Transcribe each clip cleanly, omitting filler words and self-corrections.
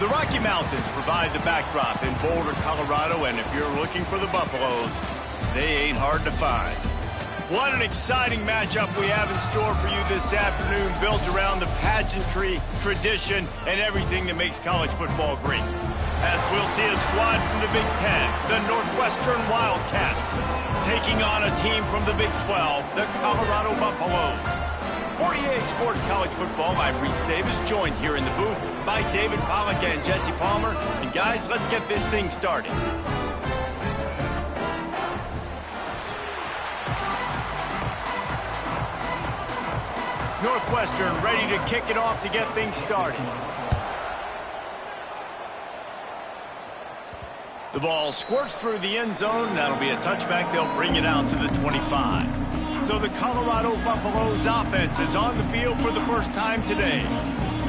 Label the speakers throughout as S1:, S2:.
S1: The Rocky Mountains provide the backdrop in Boulder, Colorado, and if you're looking for the Buffaloes, they ain't hard to find. What an exciting matchup we have in store for you this afternoon, built around the pageantry, tradition, and everything that makes college football great. As we'll see a squad from the Big Ten, the Northwestern Wildcats, taking on a team from the Big 12, the Colorado Buffaloes. For EA Sports College Football, I'm Reese Davis, joined here in the booth by David Pollack and Jesse Palmer. And guys, let's get this thing started. Northwestern ready to kick it off to get things started. The ball squirts through the end zone. That'll be a touchback. They'll bring it out to the 25. So the Colorado Buffaloes offense is on the field for the first time today.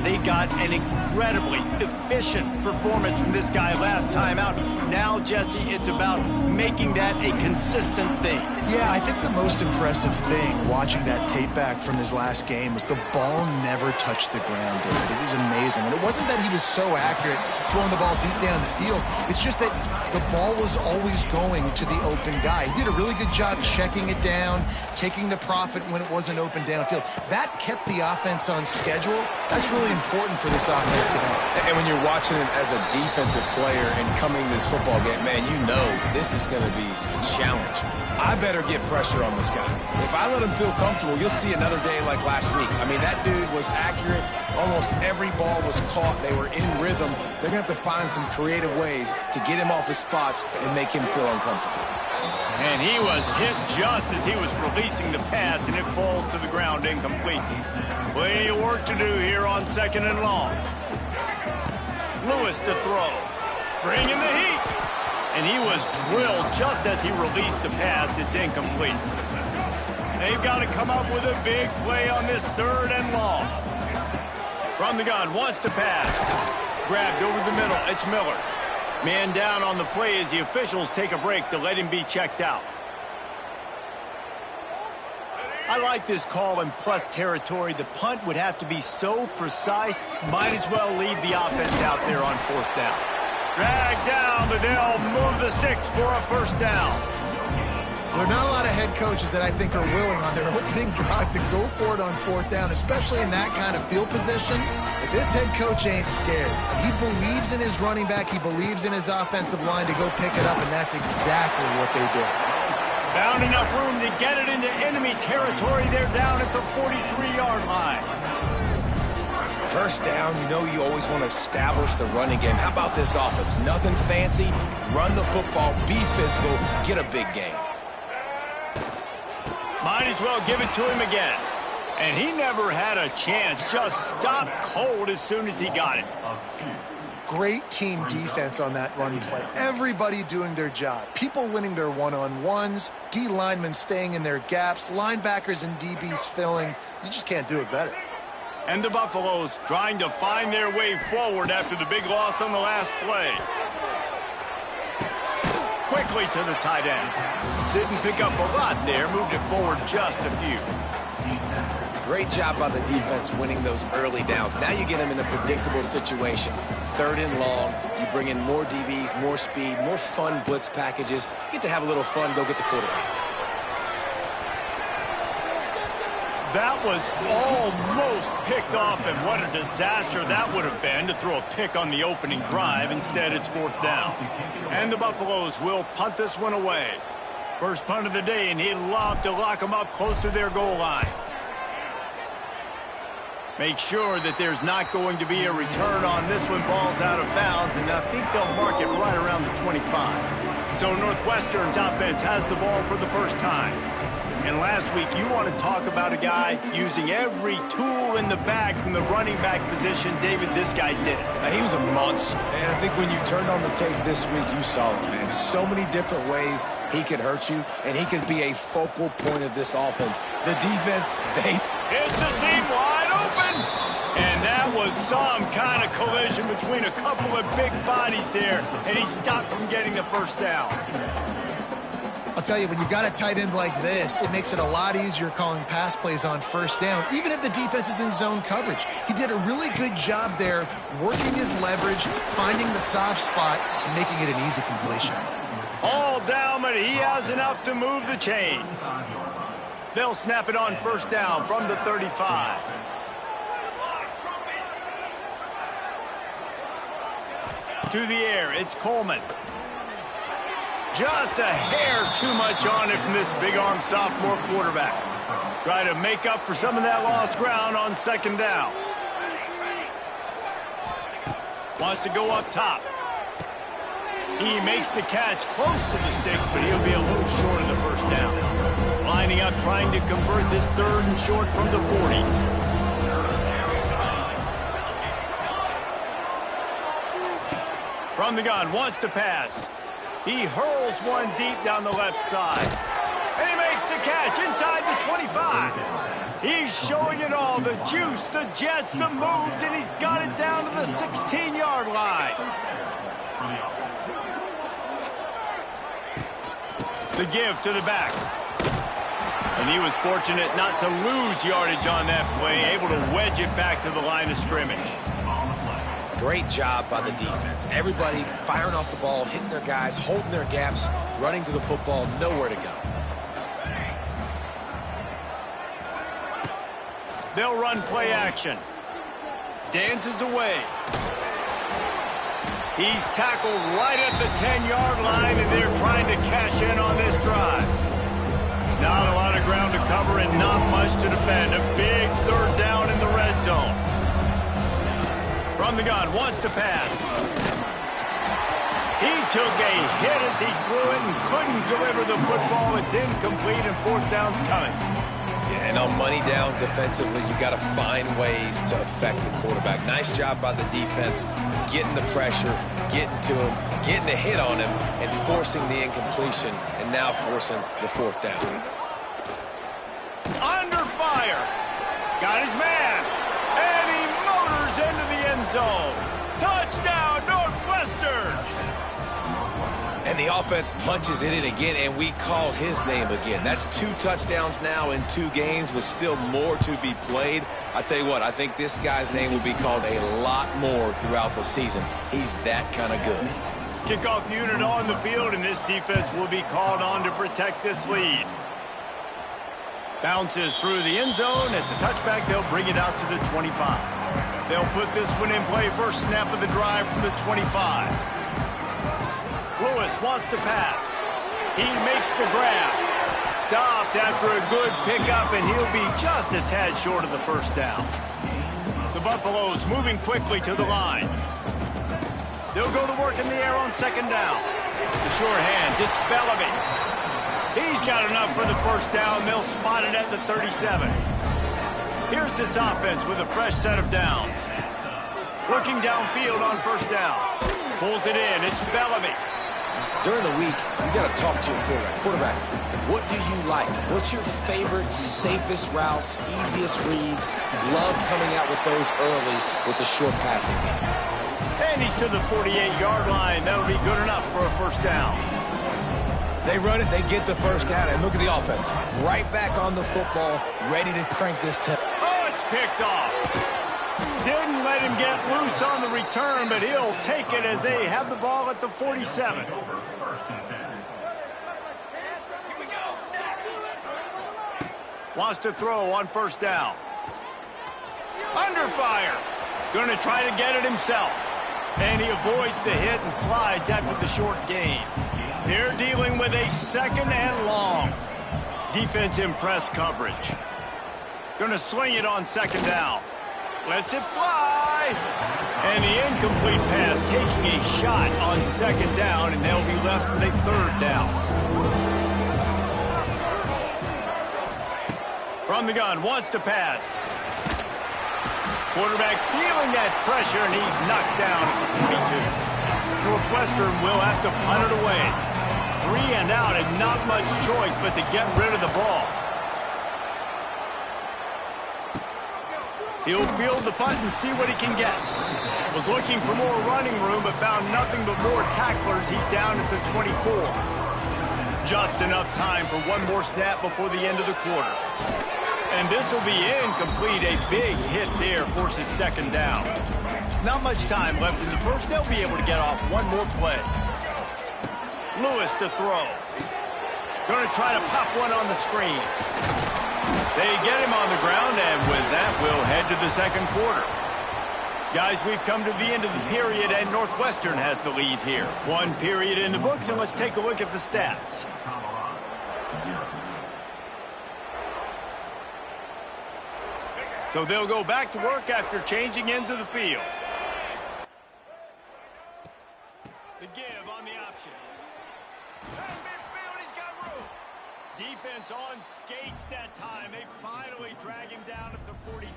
S1: They got an incredibly efficient performance from this guy last time out. Now, Jesse, it's about making that a consistent thing.
S2: Yeah, I think the most impressive thing watching that tape back from his last game was the ball never touched the ground, David. It was amazing. And it wasn't that he was so accurate throwing the ball deep down the field. It's just that the ball was always going to the open guy. He did a really good job checking it down, taking the profit when it wasn't open downfield. That kept the offense on schedule. That's really important for this offense today.
S3: And when you're watching it as a defensive player and coming to this football game, man, you know this is going to be a challenge. I better get pressure on this guy. If I let him feel comfortable, you'll see another day like last week. I mean, that dude was accurate. Almost every ball was caught. They were in rhythm. They're going to have to find some creative ways to get him off his spots and make him feel uncomfortable.
S1: And he was hit just as he was releasing the pass, and it falls to the ground incomplete. Plenty of work to do here on 2nd and long. Lewis to throw. Bringing the heat. And he was drilled just as he released the pass. It's incomplete. They've got to come up with a big play on this 3rd and long. From the gun, wants to pass. Grabbed over the middle. It's Miller. Man down on the play as the officials take a break to let him be checked out. I like this call in plus territory. The punt would have to be so precise, might as well leave the offense out there on 4th down. Dragged down, but they'll move the sticks for a 1st down.
S2: There are not a lot of head coaches that I think are willing on their opening drive to go for it on 4th down, especially in that kind of field position. But this head coach ain't scared. He believes in his running back. He believes in his offensive line to go pick it up, and that's exactly what they did.
S1: Found enough room to get it into enemy territory. They're down at the 43-yard line.
S3: 1st down, you know you always want to establish the running game. How about this offense? Nothing fancy. Run the football, be physical, get a big gain.
S1: Might as well give it to him again. And he never had a chance. Just stopped cold as soon as he got it.
S2: Great team defense on that run play. Everybody doing their job. People winning their one-on-ones, D linemen staying in their gaps, linebackers and DBs filling. You just can't do it better.
S1: And the Buffaloes trying to find their way forward after the big loss on the last play. Quickly to the tight end. Didn't pick up a lot there. Moved it forward just a few.
S3: Great job by the defense winning those early downs. Now you get them in a predictable situation. 3rd and long. You bring in more DBs, more speed, more fun blitz packages. Get to have a little fun. Go get the quarterback.
S1: That was almost picked off, and what a disaster that would have been to throw a pick on the opening drive. Instead, it's 4th down. And the Buffaloes will punt this one away. First punt of the day, and he'd love to lock them up close to their goal line. Make sure that there's not going to be a return on this one. Ball's out of bounds, and I think they'll mark it right around the 25. So Northwestern's offense has the ball for the first time. And last week, you want to talk about a guy using every tool in the bag from the running back position. David, this guy did it.
S3: He was a monster. And I think when you turned on the tape this week, you saw it, man. So many different ways he could hurt you, and he could be a focal point of this offense. The defense,
S1: It's a seam wide open. And that was some kind of collision between a couple of big bodies there, and he stopped from getting the 1st down.
S2: I'll tell you, when you've got a tight end like this, it makes it a lot easier calling pass plays on first down, even if the defense is in zone coverage. He did a really good job there, working his leverage, finding the soft spot, and making it an easy completion.
S1: All down, but he has enough to move the chains. They'll snap it on first down from the 35. To the air, it's Coleman. Just a hair too much on it from this big-arm sophomore quarterback. Try to make up for some of that lost ground on second down. Wants to go up top. He makes the catch close to the sticks, but he'll be a little short of the first down. Lining up, trying to convert this third and short from the 40. From the gun, wants to pass. He hurls one deep down the left side. And he makes the catch inside the 25. He's showing it all, the juice, the jets, the moves, and he's got it down to the 16-yard line. The give to the back. And he was fortunate not to lose yardage on that play, able to wedge it back to the line of scrimmage.
S3: Great job by the defense. Everybody firing off the ball, hitting their guys, holding their gaps, running to the football, nowhere to go.
S1: They'll run play action. Dances away. He's tackled right at the 10-yard line, and they're trying to cash in on this drive. Not a lot of ground to cover and not much to defend. A big third down in the red zone. From the gun, wants to pass. He took a hit as he threw it and couldn't deliver the football. It's incomplete and fourth down's coming.
S3: Yeah, and on money down defensively, you got to find ways to affect the quarterback. Nice job by the defense, getting the pressure, getting to him, getting a hit on him, and forcing the incompletion, and now forcing the fourth down.
S1: Under fire. Got his man. And he motors into the end zone. Touchdown, Northwestern.
S3: And the offense punches it in again, and we call his name again. That's 2 touchdowns now in 2 games with still more to be played. I tell you what, I think this guy's name will be called a lot more throughout the season. He's that kind of good.
S1: Kickoff unit on the field, and this defense will be called on to protect this lead. Bounces through the end zone. It's a touchback. They'll bring it out to the 25. They'll put this one in play. First snap of the drive from the 25. Lewis wants to pass. He makes the grab. Stopped after a good pickup, and he'll be just a tad short of the first down. The Buffaloes moving quickly to the line. They'll go to work in the air on second down. The short hands, it's Bellamy. He's got enough for the first down. They'll spot it at the 37. Here's this offense with a fresh set of downs. Looking downfield on first down. Pulls it in. It's Bellamy.
S3: During the week, you got to talk to your quarterback. Quarterback, what do you like? What's your favorite, safest routes, easiest reads? Love coming out with those early with the short passing game.
S1: And he's to the 48-yard line. That'll be good enough for a first down.
S3: They run it, they get the first down, and look at the offense. Right back on the football, ready to crank this tempo.
S1: Oh, it's picked off. Didn't let him get loose on the return, but he'll take it as they have the ball at the 47. Wants to throw on first down. Under fire. Going to try to get it himself. And he avoids the hit and slides after the short gain. They're dealing with a second and long. Defense in press coverage. Going to swing it on second down. Lets it fly. And the incomplete pass taking a shot on second down, and they'll be left with a third down. From the gun, wants to pass. Quarterback feeling that pressure, and he's knocked down at the 42. Northwestern will have to punt it away. 3 and out, and not much choice but to get rid of the ball. He'll field the punt and see what he can get. Was looking for more running room, but found nothing but more tacklers. He's down at the 24. Just enough time for one more snap before the end of the quarter. And this will be incomplete. A big hit there forces second down. Not much time left in the first. They'll be able to get off one more play. Lewis to throw. Going to try to pop one on the screen. They get him on the ground, and with that, we'll head to the second quarter. Guys, we've come to the end of the period, and Northwestern has the lead here. One period in the books, and let's take a look at the stats. So they'll go back to work after changing ends of the field. The give on the option. And midfield, he's got room. Defense on skates that time. They finally drag him down at the 42.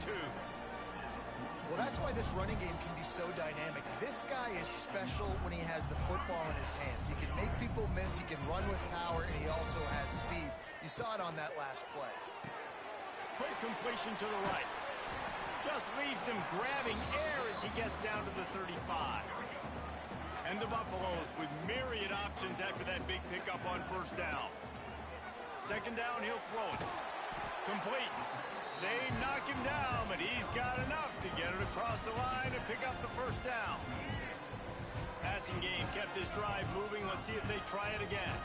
S2: Well, that's why this running game can be so dynamic. This guy is special when he has the football in his hands. He can make people miss, he can run with power, and he also has speed. You saw it on that last play.
S1: Quick completion to the right. Just leaves him grabbing air as he gets down to the 35. And the Buffaloes with myriad options after that big pickup on first down. Second down, he'll throw it. Complete. They knock him down, but he's got enough to get it across the line and pick up the first down. Passing game kept this drive moving. Let's see if they try it again.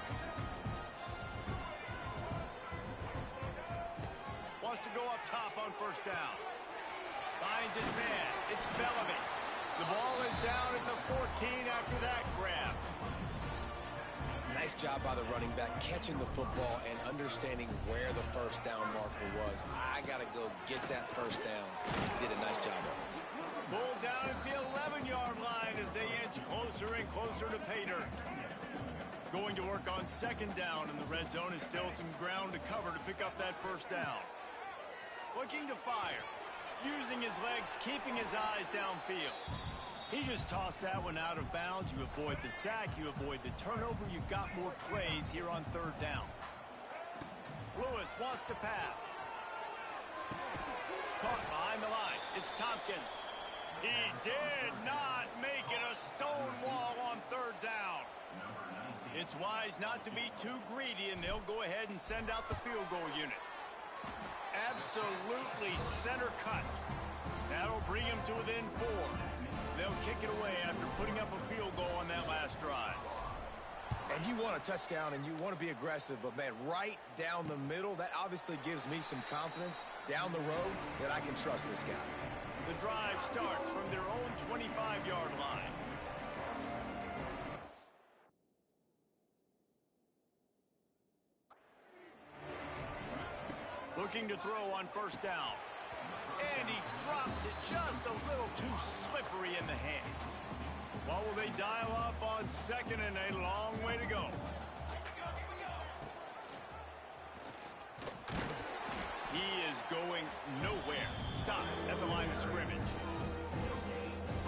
S1: Wants to go up top on first down. Finds his man. It's Bellamy. The ball is down at the 14 after that grab.
S3: Nice job by the running back, catching the football and understanding where the first down marker was. I got to go get that first down. He did a nice job of it.
S1: Pulled down at the 11-yard line as they inch closer and closer to pay dirt. Going to work on second down, and the red zone is still some ground to cover to pick up that first down. Looking to fire. Using his legs, keeping his eyes downfield. He just tossed that one out of bounds. You avoid the sack, you avoid the turnover. You've got more plays here on third down. Lewis wants to pass. Caught behind the line. It's Tompkins. He did not make it a stone wall on third down. It's wise not to be too greedy, and they'll go ahead and send out the field goal unit. Absolutely center cut. That'll bring him to within 4. They'll kick it away after putting up a field goal on that last drive.
S3: And you want a touchdown and you want to be aggressive, but man, right down the middle, that obviously gives me some confidence down the road that I can trust this guy.
S1: The drive starts from their own 25-yard line. Looking to throw on first down. And he drops it just a little too slippery in the hands. What will they dial up on second, and a long way to go? He is going nowhere. Stop at the line of scrimmage.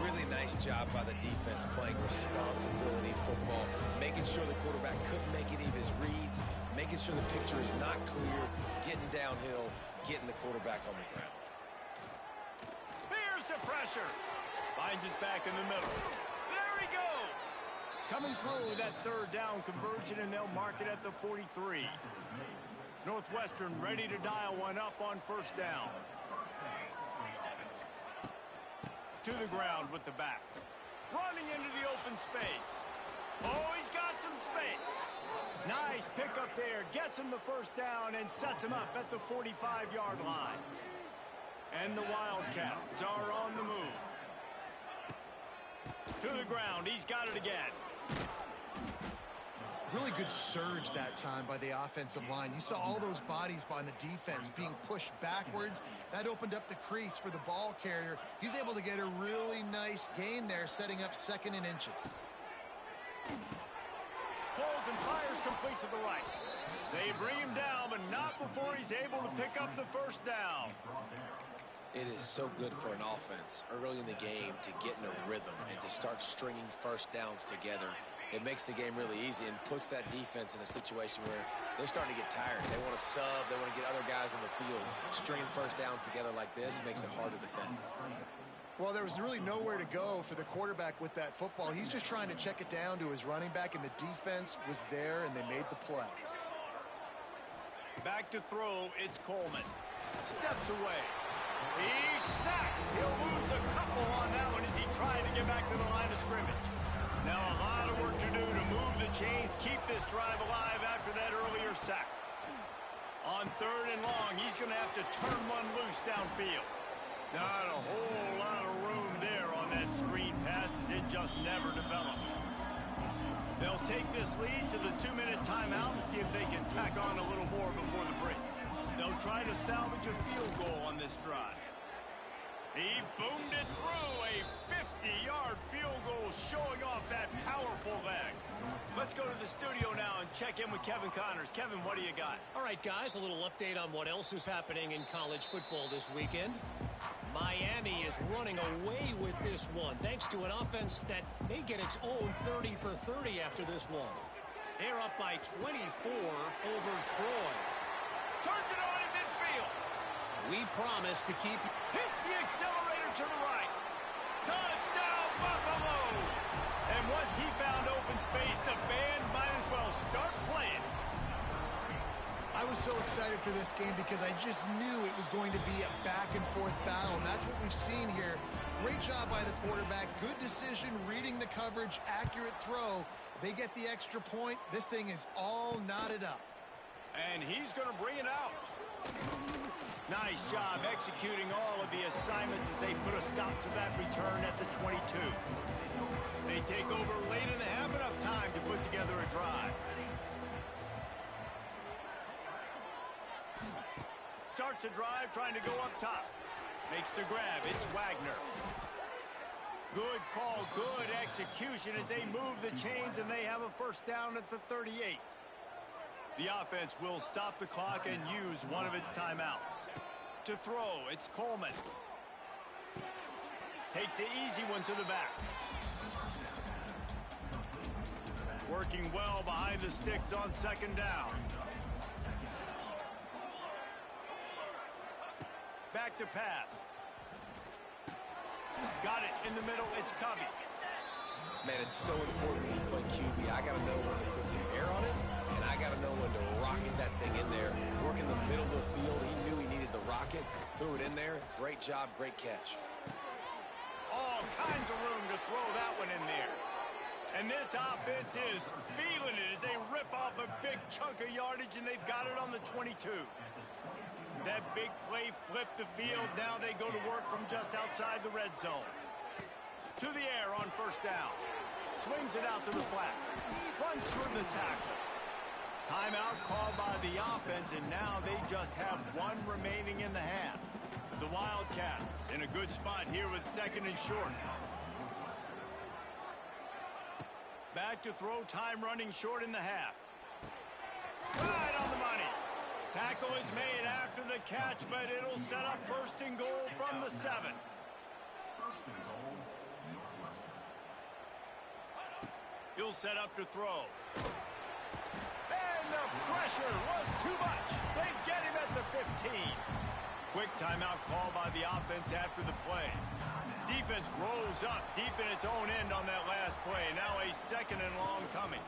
S3: Really nice job by the defense playing responsibility football, making sure the quarterback couldn't make any of his reads, making sure the picture is not clear, getting downhill, getting the quarterback on the ground.
S1: Here's the pressure. Finds his back in the middle. There he goes. Coming through that third down conversion, and they'll mark it at the 43. Northwestern ready to dial one up on first down. To the ground with the back. Running into the open space. Oh, he's got some space. Nice pickup there. Gets him the first down and sets him up at the 45-yard line. And the Wildcats are on the move. To the ground. He's got it again.
S2: Really good surge that time by the offensive line. You saw all those bodies by the defense being pushed backwards. That opened up the crease for the ball carrier. He's able to get a really nice gain there, setting up second and inches.
S1: Pulls and fires complete to the right. They bring him down, but not before he's able to pick up the first down.
S3: It is so good for an offense early in the game to get in a rhythm and to start stringing first downs together. It makes the game really easy and puts that defense in a situation where they're starting to get tired. They want to sub. They want to get other guys on the field. Stringing first downs together like this makes it hard to defend.
S2: Well, there was really nowhere to go for the quarterback with that football. He's just trying to check it down to his running back, and the defense was there, and they made the play.
S1: Back to throw, it's Coleman. Steps away. He's sacked. He'll lose a couple on that one as he tried to get back to the line of scrimmage. Now a lot of work to do to move the chains, keep this drive alive after that earlier sack. On 3rd and long, he's going to have to turn one loose downfield. Not a whole lot of room there on that screen pass as it just never developed. They'll take this lead to the 2-minute timeout and see if they can tack on a little more before the break. They'll try to salvage a field goal on this drive. He boomed it through, a 50-yard field goal showing off that powerful leg. Let's go to the studio now and check in with Kevin Connors. Kevin, what do you got?
S4: All right, guys, a little update on what else is happening in college football this weekend. Miami is running away with this one, thanks to an offense that may get its own 30 for 30 after this one. They're up by 24 over Troy.
S1: Turns it on in midfield.
S4: We promise to keep...
S1: Hits the accelerator to the right. Touchdown, Buffaloes! And once he found open space, the band might as well start playing.
S2: I was so excited for this game because I just knew it was going to be a back-and-forth battle, and that's what we've seen here. Great job by the quarterback, good decision, reading the coverage, accurate throw. They get the extra point. This thing is all knotted up.
S1: And he's going to bring it out. Nice job executing all of the assignments as they put a stop to that return at the 22. They take over late in the half, enough time to put together a drive. Starts a drive trying to go up top. Makes the grab. It's Wagner. Good call, good execution as they move the chains and they have a first down at the 38. The offense will stop the clock and use one of its timeouts. To throw, it's Coleman. Takes the easy one to the back. Working well behind the sticks on 2nd down. Back to pass. Got it in the middle. It's Covey.
S3: Man, it's so important when you play QB. I got to know when to put some air on it, and I got to know when to rocket that thing in there. Work in the middle of the field. He knew he needed the rocket. Threw it in there. Great job. Great catch.
S1: All kinds of room to throw that one in there. And this offense is feeling it as they rip off a big chunk of yardage, and they've got it on the 22. That big play flipped the field. Now they go to work from just outside the red zone. To the air on 1st down. Swings it out to the flat. Runs through the tackle. Timeout called by the offense, and now they just have one remaining in the half. The Wildcats in a good spot here with 2nd and short. Back to throw, time running short in the half. Right on the money. Tackle is made after the catch, but it'll set up 1st and goal from the 7. He'll set up to throw. And the pressure was too much. They get him at the 15. Quick timeout call by the offense after the play. Defense rolls up deep in its own end on that last play. Now a 2nd and long coming.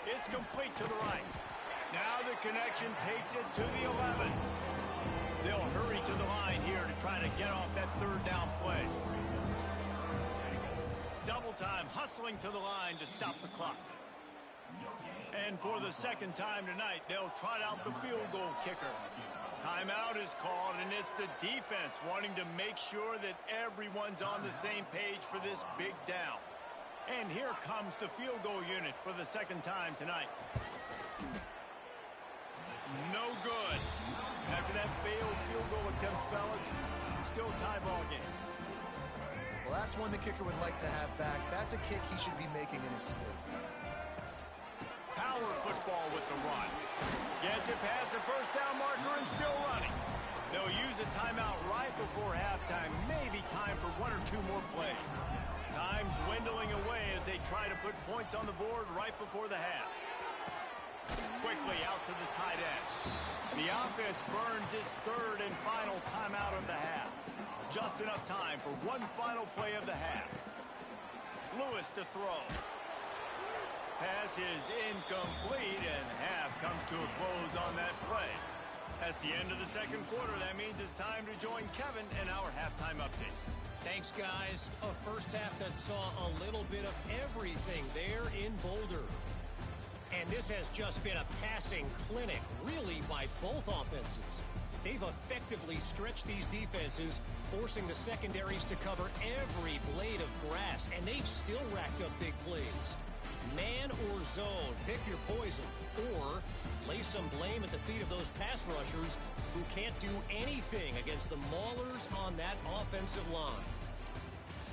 S1: It's complete to the right. Now the connection takes it to the 11. They'll hurry to the line here to try to get off that 3rd down play. Double time, hustling to the line to stop the clock. And for the 2nd time tonight, they'll trot out the field goal kicker. Timeout is called, and it's the defense wanting to make sure that everyone's on the same page for this big down. And here comes the field goal unit for the 2nd time tonight. No good. After that failed field goal attempt, fellas, still tie ball game.
S2: Well, that's one the kicker would like to have back. That's a kick he should be making in his sleep.
S1: Power football with the run. Gets it past the 1st down marker and still running. They'll use a timeout right before halftime. Maybe time for 1 or 2 more plays. Time dwindling away as they try to put points on the board right before the half. Quickly out to the tight end. The offense burns its 3rd and final timeout of the half. just enough time for one final play of the half. Lewis to throw. Pass is incomplete, and half comes to a close on that play. That's the end of the second quarter. That means it's time to join Kevin in our halftime update.
S4: Thanks, guys. A first half that saw a little bit of everything there in Boulder. And this has just been a passing clinic, really, by both offenses. They've effectively stretched these defenses, forcing the secondaries to cover every blade of grass, and they've still racked up big plays. Man or zone, pick your poison, or lay some blame at the feet of those pass rushers who can't do anything against the maulers on that offensive line.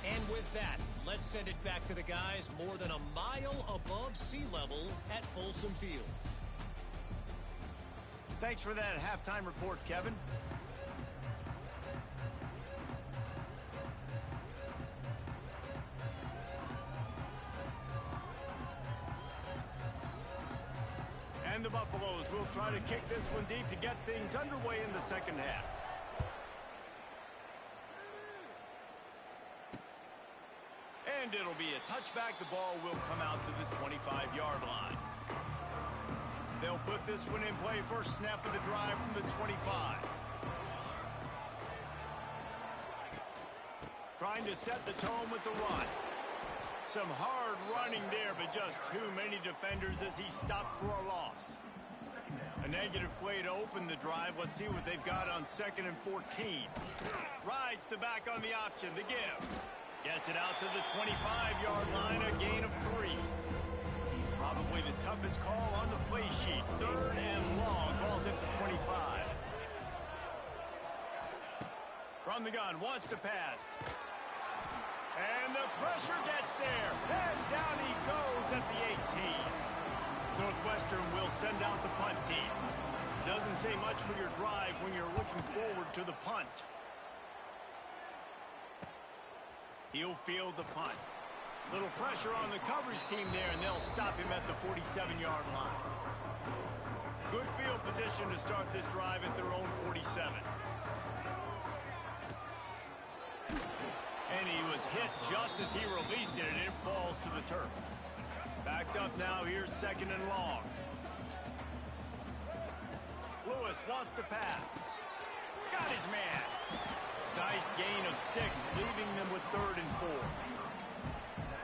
S4: And with that, let's send it back to the guys more than a mile above sea level at Folsom Field.
S1: Thanks for that halftime report, Kevin. And the Buffaloes will try to kick this one deep to get things underway in the second half. And it'll be a touchback. The ball will come out to the 25-yard line. They'll put this one in play. First snap of the drive from the 25. Trying to set the tone with the run. Some hard running there, but just too many defenders as he stopped for a loss. A negative play to open the drive. Let's see what they've got on 2nd and 14. Rides the back on the option. The give. Gets it out to the 25-yard line. A gain of 3. Probably the toughest call on the play sheet. 3rd and long. Ball's at the 25. From the gun. Wants to pass. And the pressure gets there. And down he goes at the 18. Northwestern will send out the punt team. Doesn't say much for your drive when you're looking forward to the punt. He'll field the punt. Little pressure on the coverage team there, and they'll stop him at the 47-yard line. Good field position to start this drive at their own 47. And he was hit just as he released it, and it falls to the turf. Backed up now, here's 2nd and long. Lewis wants to pass. Got his man. Nice gain of 6, leaving them with 3rd and 4.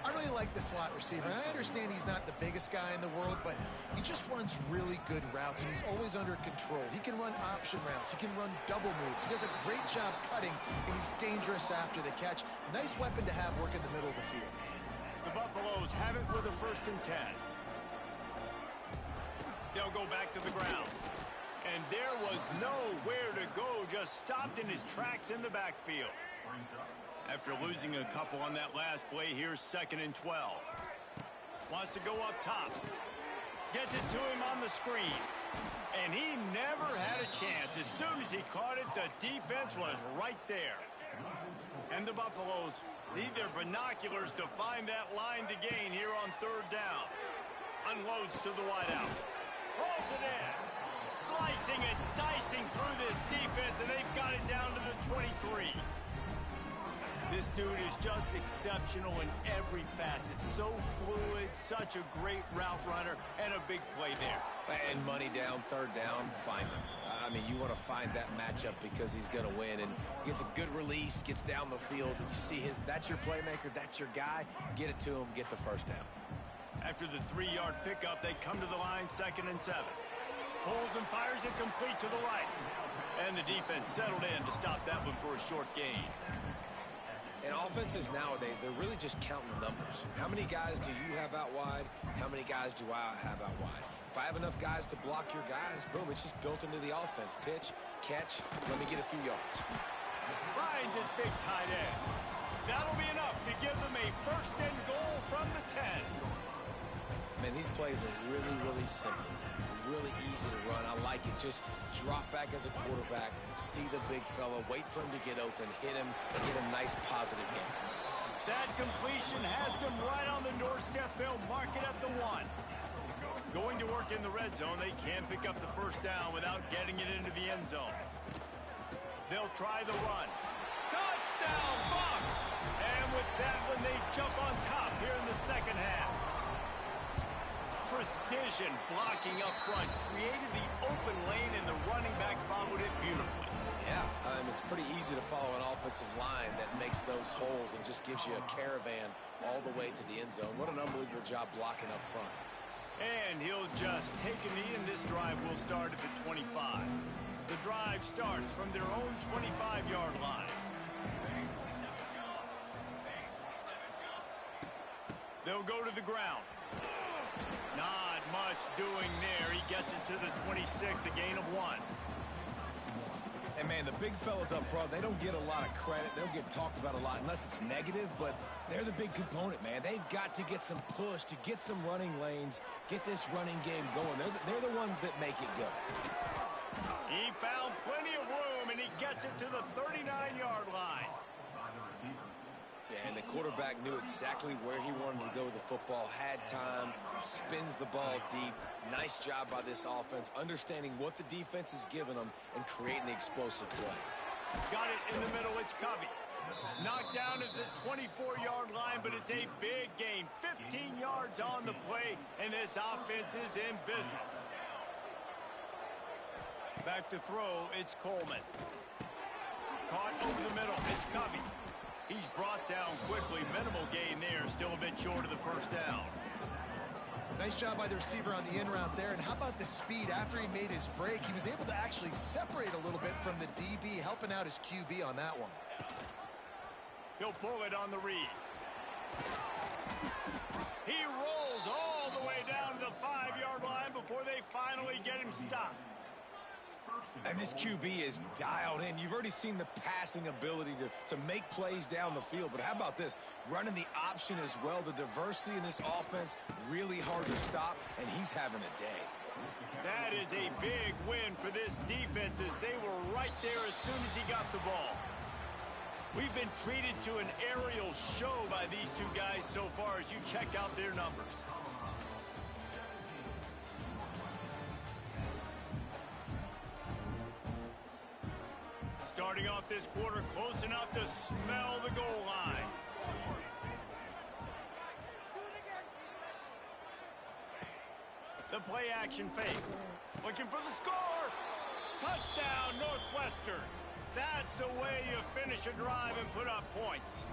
S2: I really like the slot receiver, and I understand he's not the biggest guy in the world, but he just runs really good routes, and he's always under control. He can run option routes. He can run double moves. He does a great job cutting, and he's dangerous after the catch. Nice weapon to have work in the middle of the field.
S1: The Buffaloes have it with a 1st and 10. They'll go back to the ground. And there was nowhere to go, just stopped in his tracks in the backfield. After losing a couple on that last play, here's 2nd and 12. Wants to go up top. Gets it to him on the screen. And he never had a chance. As soon as he caught it, the defense was right there. And the Buffaloes need their binoculars to find that line to gain here on 3rd down. Unloads to the wideout. Holds it in. Slicing and dicing through this defense, and they've got it down to the 23. This dude is just exceptional in every facet. So fluid, such a great route runner, and a big play there.
S3: And money down, 3rd down, find him. I mean, you want to find that matchup because he's going to win. And gets a good release, gets down the field. And you see that's your playmaker, that's your guy. Get it to him, get the 1st down.
S1: After the 3-yard pickup, they come to the line, 2nd and 7. Pulls and fires it complete to the right. And the defense settled in to stop that one for a short gain.
S3: And offenses nowadays, they're really just counting numbers. How many guys do you have out wide? How many guys do I have out wide? If I have enough guys to block your guys, boom, it's just built into the offense. Pitch, catch, let me get a few yards.
S1: Finds his big tight end. That'll be enough to give them a 1st and goal from the 10.
S3: Man, these plays are really, really simple. Really easy to run. I like it. Just drop back as a quarterback, see the big fella, wait for him to get open, hit him, get a nice positive game.
S1: That completion has them right on the doorstep. They'll mark it at the 1. Going to work in the red zone. They can't pick up the 1st down without getting it into the end zone. They'll try the run. Touchdown! Touchdown, Bucks! And with that one, they jump on top here in the second half. Precision blocking up front created the open lane, and the running back followed it beautifully.
S3: Yeah, it's pretty easy to follow an offensive line that makes those holes and just gives you a caravan all the way to the end zone. What an unbelievable job blocking up front.
S1: And he'll just take a knee, and this drive will start at the 25. The drive starts from their own 25-yard line. They'll go to the ground. Not much doing there. He gets it to the 26, a gain of 1.
S3: And, man, the big fellas up front, they don't get a lot of credit. They'll get talked about a lot unless it's negative, but they're the big component, man. They've got to get some push to get some running lanes, get this running game going. They're the ones that make it go.
S1: He found plenty of room, and he gets it to the 39-yard line.
S3: Yeah, and the quarterback knew exactly where he wanted to go with the football, had time, spins the ball deep. Nice job by this offense, understanding what the defense is giving them and creating the explosive play.
S1: Got it in the middle. It's Covey. Knocked down at the 24-yard line, but it's a big gain. 15 yards on the play, and this offense is in business. Back to throw, it's Coleman. Caught over the middle, it's Covey. He's brought down quickly. Minimal gain there, still a bit short of the first down.
S2: Nice job by the receiver on the in route there. And how about the speed? After he made his break, he was able to actually separate a little bit from the DB, helping out his QB on that one.
S1: He'll pull it on the read. He rolls all the way down to the 5-yard line before they finally get him stopped.
S3: And this QB is dialed in. You've already seen the passing ability to make plays down the field. But how about this? Running the option as well. The diversity in this offense, really hard to stop, and he's having a day.
S1: That is a big win for this defense, as they were right there as soon as he got the ball. We've been treated to an aerial show by these two guys so far as you check out their numbers. Starting off this quarter close enough to smell the goal line. The play action fake. Looking for the score. Touchdown, Northwestern. That's the way you finish a drive and put up points.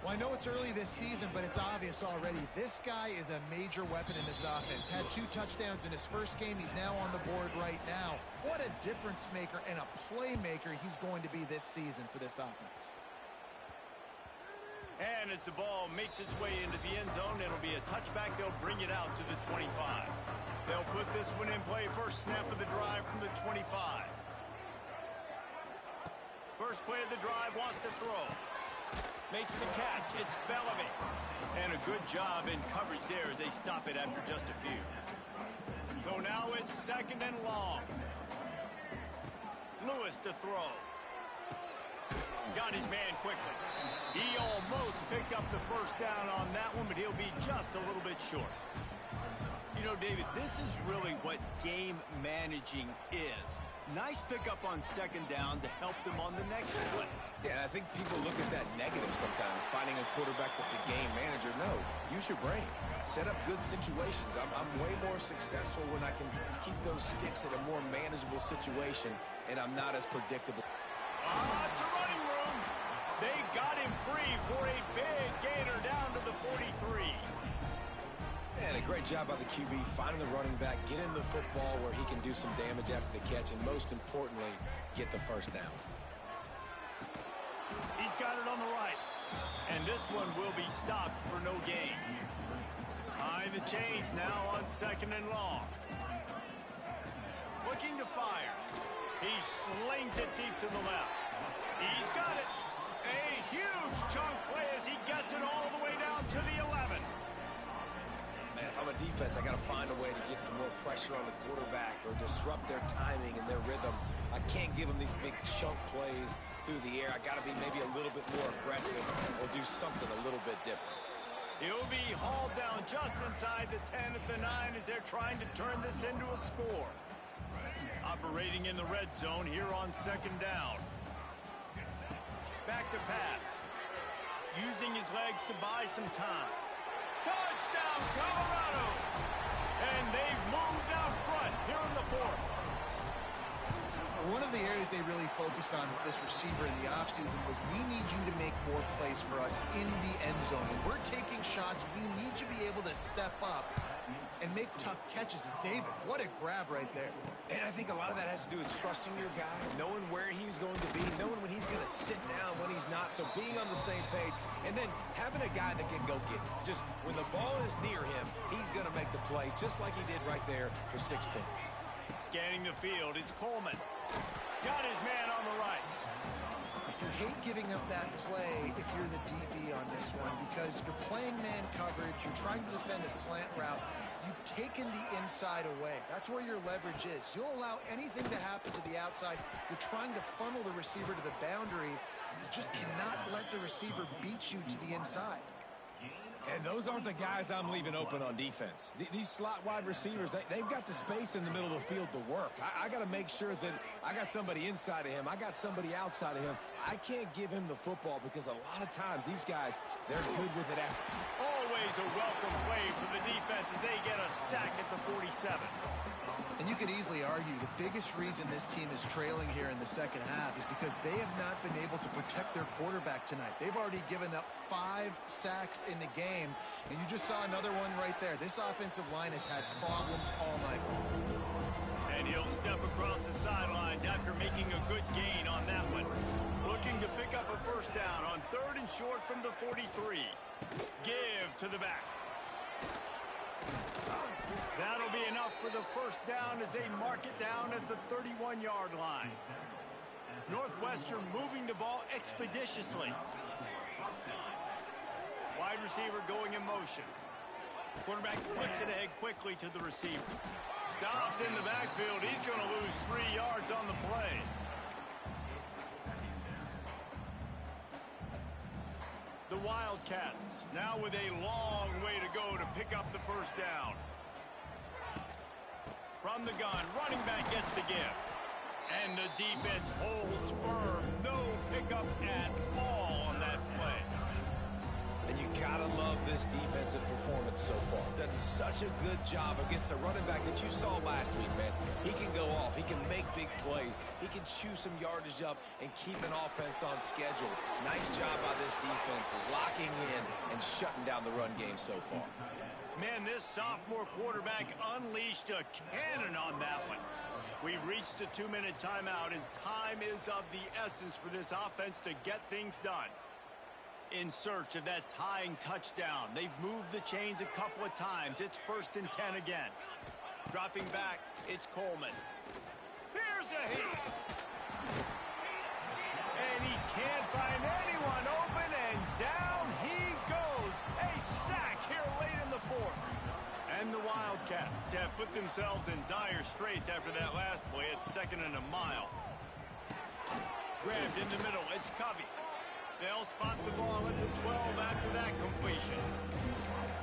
S2: Well, I know it's early this season, but it's obvious already. This guy is a major weapon in this offense. Had 2 touchdowns in his first game. He's now on the board right now. What a difference maker and a playmaker he's going to be this season for this offense.
S1: And as the ball makes its way into the end zone, it'll be a touchback. They'll bring it out to the 25. They'll put this one in play. First snap of the drive from the 25. First play of the drive, wants to throw. Makes the catch. It's Bellamy. And a good job in coverage there as they stop it after just a few. So now it's 2nd and long. Lewis to throw. Got his man quickly. He almost picked up the first down on that one, but he'll be just a little bit short. You know, David, this is really what game managing is. Nice pickup on 2nd down to help them on the next play.
S3: Yeah, I think people look at that negative sometimes, finding a quarterback that's a game manager. No, use your brain. Set up good situations. I'm way more successful when I can keep those sticks in a more manageable situation, and I'm not as predictable.
S1: It's a running room. They got him free for a big gainer down to the 43.
S3: And a great job by the QB finding the running back, get him the football where he can do some damage after the catch, and most importantly, get the first down.
S1: He's got it on the right. And this one will be stopped for no gain. Behind the chains now on 2nd and long. Looking to fire. He slings it deep to the left. He's got it. A huge chunk play as he gets it all the way down to the 11.
S3: Man, if I'm a defense, I got to find a way to get some more pressure on the quarterback or disrupt their timing and their rhythm. I can't give them these big chunk plays through the air. I got to be maybe a little bit more aggressive or do something a little bit different.
S1: He'll be hauled down just inside the 10 at the 9 as they're trying to turn this into a score. Operating in the red zone here on 2nd down. Back to pass. Using his legs to buy some time. Touchdown, Colorado! And they've moved out front here in the fourth.
S2: One of the areas they really focused on with this receiver in the offseason was we need you to make more plays for us in the end zone. When we're taking shots, we need you to be able to step up and make tough catches. And David, what a grab right there.
S3: And I think a lot of that has to do with trusting your guy, knowing where he's going to be, knowing when he's going to sit down, when he's not. So being on the same page, and then having a guy that can go get it. Just when the ball is near him, he's going to make the play, just like he did right there for 6 points.
S1: Scanning the field, it's Coleman. Got his man on the right.
S2: You hate giving up that play if you're the DB on this one because you're playing man coverage, you're trying to defend a slant route. You've taken the inside away. That's where your leverage is. You'll allow anything to happen to the outside. You're trying to funnel the receiver to the boundary. You just cannot let the receiver beat you to the inside.
S3: And those aren't the guys I'm leaving open on defense. These slot wide receivers, they've got the space in the middle of the field to work. I got to make sure that I got somebody inside of him. I got somebody outside of him. I can't give him the football because a lot of times these guys, they're good with it after.
S1: Always a welcome play for the defense as they get a sack at the 47.
S2: And you could easily argue the biggest reason this team is trailing here in the second half is because they have not been able to protect their quarterback tonight. They've already given up 5 sacks in the game, and you just saw another one right there. This offensive line has had problems all night.
S1: And he'll step across the sidelines after making a good gain on that one. Looking to pick up a first down on 3rd and short from the 43. Give to the back. That'll be enough for the first down as they mark it down at the 31-yard line. Northwestern moving the ball expeditiously. Wide receiver going in motion. Quarterback flips it ahead quickly to the receiver. Stopped in the backfield. He's going to lose 3 yards on the play. The Wildcats now with a long way to go to pick up the first down. From the gun, running back gets the give. And the defense holds firm. No pickup at all on that play.
S3: And you gotta love this defensive performance so far. Done such a good job against a running back that you saw last week, man. He can go off. He can make big plays. He can chew some yardage up and keep an offense on schedule. Nice job by this defense locking in and shutting down the run game so far.
S1: Man, this sophomore quarterback unleashed a cannon on that one. We've reached the 2-minute timeout, and time is of the essence for this offense to get things done. In search of that tying touchdown. They've moved the chains a couple of times. It's 1st and 10 again. Dropping back, it's Coleman. Here's a heat. And he can't find anyone open, and down he goes. A sack here late in the fourth. And the Wildcats have put themselves in dire straits after that last play. It's 2nd and a mile. Grabbed in the middle. It's Covey. They'll spot the ball at the 12 after that completion.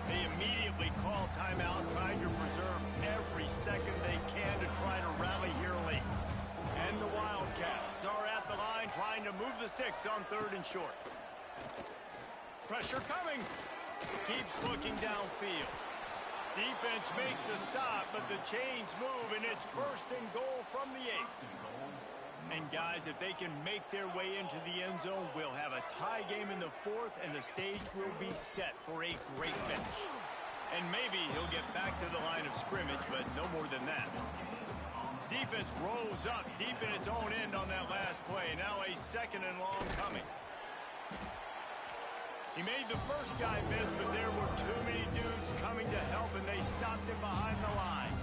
S1: They immediately call timeout, trying to preserve every second they can to try to rally here late. And the Wildcats are at the line trying to move the sticks on 3rd and short. Pressure coming. Keeps looking downfield. Defense makes a stop, but the chains move, and it's 1st and goal from the 8. And guys, if they can make their way into the end zone, we'll have a tie game in the 4th, and the stage will be set for a great finish. And maybe he'll get back to the line of scrimmage, but no more than that. Defense rolls up deep in its own end on that last play. Now a 2nd and long coming. He made the first guy miss, but there were too many dudes coming to help, and they stopped him behind the line.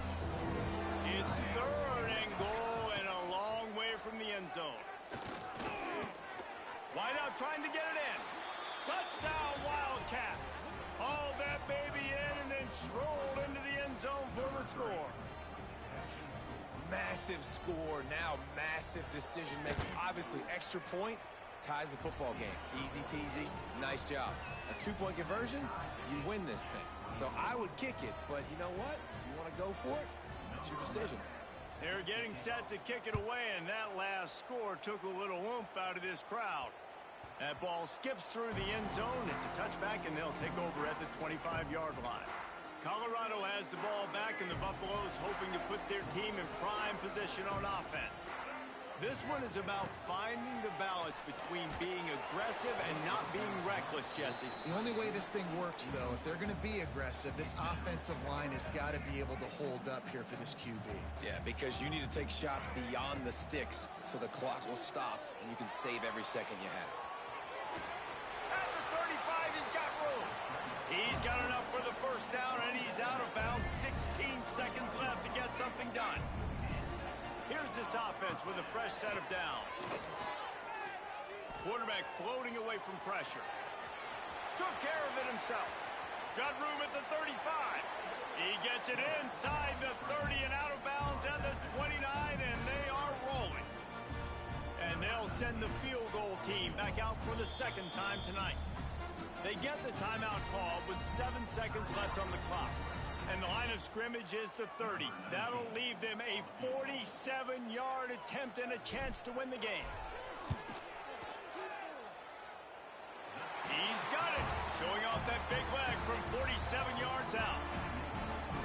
S1: It's 3rd and goal, and a long way from the end zone. Wideout trying to get it in. Touchdown, Wildcats. Hauled that baby in and then strolled into the end zone for the score.
S3: Massive score, now massive decision making. Obviously, extra point ties the football game. Easy peasy, nice job. A 2-point conversion, you win this thing. So I would kick it, but you know what? If you want to go for it, that's your decision.
S1: They're getting set to kick it away, and that last score took a little oomph out of this crowd. That ball skips through the end zone. It's a touchback, and they'll take over at the 25-yard line. Colorado has the ball back, and the Buffaloes hoping to put their team in prime position on offense. This one is about finding the balance between being aggressive and not being reckless, Jesse.
S2: The only way this thing works, though, if they're going to be aggressive, this offensive line has got to be able to hold up here for this QB.
S3: Yeah, because you need to take shots beyond the sticks so the clock will stop and you can save every second you have.
S1: At the 35, he's got room. He's got enough for the first down, and he's out of bounds. 16 seconds left to get something done. Here's this offense with a fresh set of downs. Quarterback floating away from pressure. Took care of it himself. Got room at the 35. He gets it inside the 30 and out of bounds at the 29, and they are rolling. And they'll send the field goal team back out for the second time tonight. They get the timeout called with 7 seconds left on the clock. And the line of scrimmage is the 30. That'll leave them a 47-yard attempt and a chance to win the game. He's got it. Showing off that big leg from 47 yards out.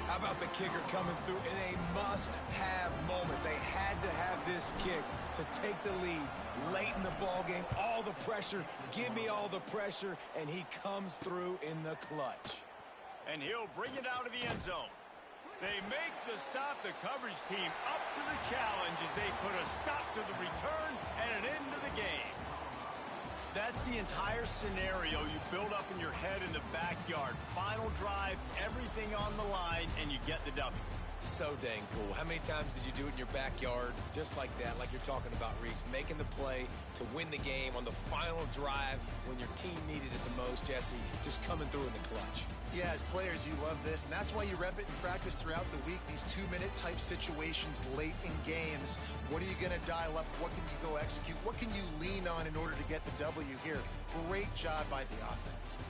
S3: How about the kicker coming through in a must-have moment? They had to have this kick to take the lead late in the ballgame. All the pressure, give me all the pressure, and he comes through in the clutch.
S1: And he'll bring it out of the end zone. They make the stop. The coverage team up to the challenge as they put a stop to the return and an end to the game. That's the entire scenario you build up in your head in the backyard. Final drive, everything on the line, and you get the W.
S3: So dang cool. How many times did you do it in your backyard just like that, like you're talking about, Reese, making the play to win the game on the final drive when your team needed it the most, Jesse, just coming through in the clutch.
S2: Yeah, as players, you love this, and that's why you rep it in practice throughout the week, these 2-minute type situations late in games. What are you going to dial up? What can you go execute? What can you lean on in order to get the W here? Great job by the offense.